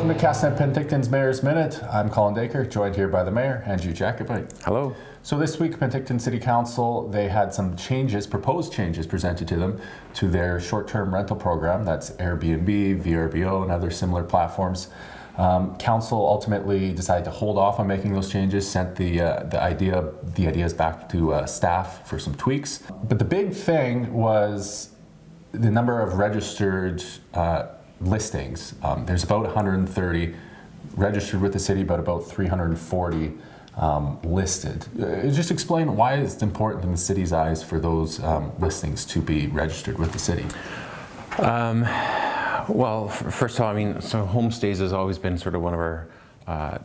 Welcome to Castanet Penticton's Mayor's Minute. I'm Colin Dacre, joined here by the Mayor, Andrew Jacobite. Hello. So this week, Penticton City Council, they had some changes, proposed changes presented to them to their short-term rental program. That's Airbnb, VRBO, and other similar platforms. Council ultimately decided to hold off on making those changes, sent the ideas back to staff for some tweaks. But the big thing was the number of registered listings. There's about 130 registered with the city, but about 340 listed. Just explain why it's important in the city's eyes for those listings to be registered with the city. Well, first of all, I mean, so homestays has always been sort of one of our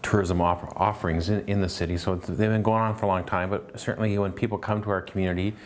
tourism offerings in the city. So they've been going on for a long time, but certainly when people come to our community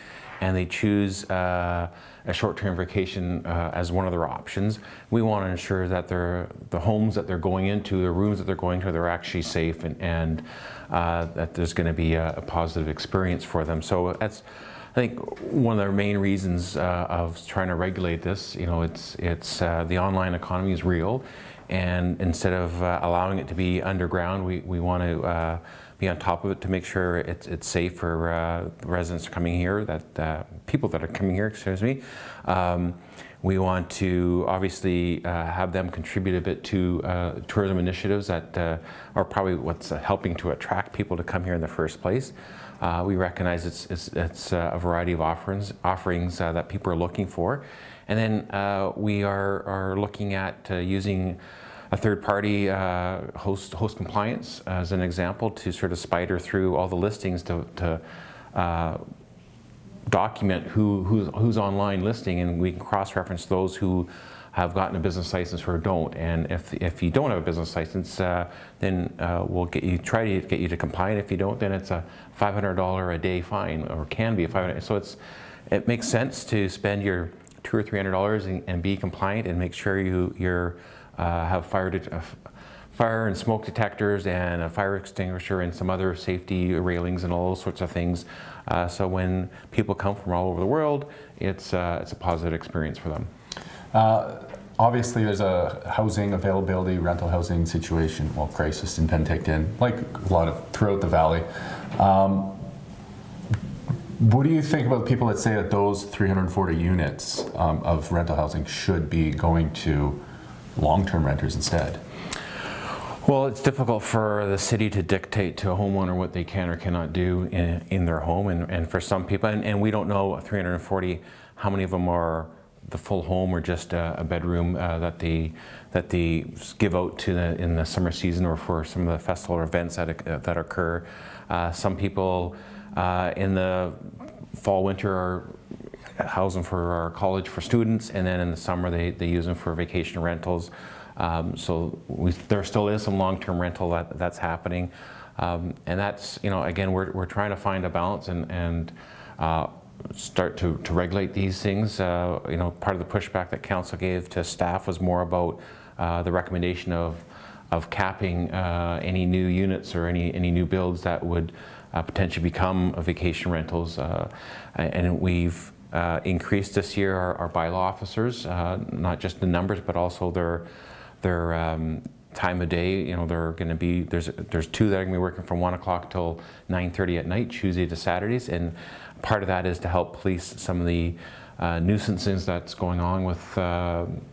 and they choose a short-term vacation as one of their options, we want to ensure that the homes that they're going into, the rooms that they're going to, they're actually safe and that there's going to be a positive experience for them. So that's, I think, one of the main reasons of trying to regulate this. You know, it's the online economy is real, and instead of allowing it to be underground, we want to be on top of it to make sure it's safe for residents coming here, that people that are coming here, excuse me. We want to obviously have them contribute a bit to tourism initiatives that are probably what's helping to attract people to come here in the first place. We recognize it's a variety of offerings that people are looking for. And then we are looking at using a third-party host compliance as an example to sort of spider through all the listings to document who's online listing, and we can cross-reference those who have gotten a business license or don't. And if you don't have a business license, then we'll try to get you to comply. And if you don't, then it's a $500 a day fine, or can be a $500. So it makes sense to spend your $200 or $300 and be compliant and make sure you're have fire and smoke detectors and a fire extinguisher and some other safety railings and all those sorts of things. So when people come from all over the world, it's a positive experience for them. Obviously, there's a housing availability, rental housing situation, well, crisis in Penticton, like a lot of throughout the valley. What do you think about people that say that those 340 units of rental housing should be going to long-term renters instead? Well, it's difficult for the city to dictate to a homeowner what they can or cannot do in their home, and for some people, and we don't know 340 how many of them are the full home or just a bedroom that they give out to in the summer season or for some of the festival or events that occur. Some people in the fall, winter are housing for our college for students, and then in the summer they use them for vacation rentals. So there still is some long-term rental that's happening, and that's, you know, again, we're trying to find a balance and start to regulate these things. You know, part of the pushback that council gave to staff was more about the recommendation of capping any new units or any new builds that would potentially become vacation rentals, and we've increased this year our bylaw officers, not just the numbers but also their time of day. You know, they're going to be, there's two that are going to be working from 1 o'clock till 9:30 at night, Tuesday to Saturdays, and part of that is to help police some of the nuisances that's going on with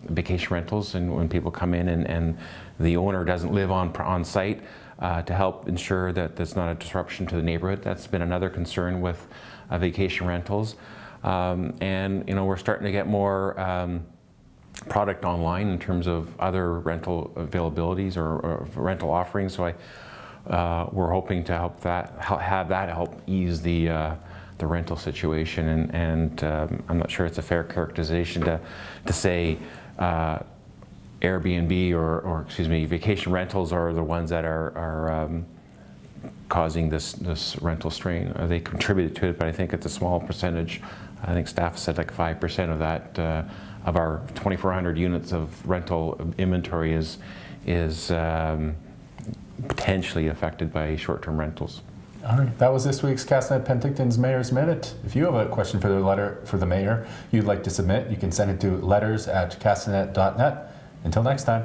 vacation rentals, and when people come in and the owner doesn't live on site, to help ensure that there's not a disruption to the neighborhood. That's been another concern with vacation rentals, and you know, we're starting to get more product online in terms of other rental availabilities or rental offerings. So we're hoping to help help ease the rental situation, and I'm not sure it's a fair characterization to say Airbnb or excuse me, vacation rentals are the ones that are causing this rental strain. They contributed to it, but I think it's a small percentage. I think staff said like 5% of that of our 2,400 units of rental inventory is potentially affected by short-term rentals. All right, that was this week's Castanet Penticton's Mayor's Minute. If you have a question for the letter for the mayor you'd like to submit, you can send it to letters@castanet.net. Until next time.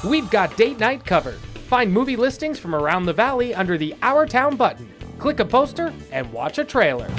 We've got date night covered. Find movie listings from around the valley under the Our Town button. Click a poster and watch a trailer.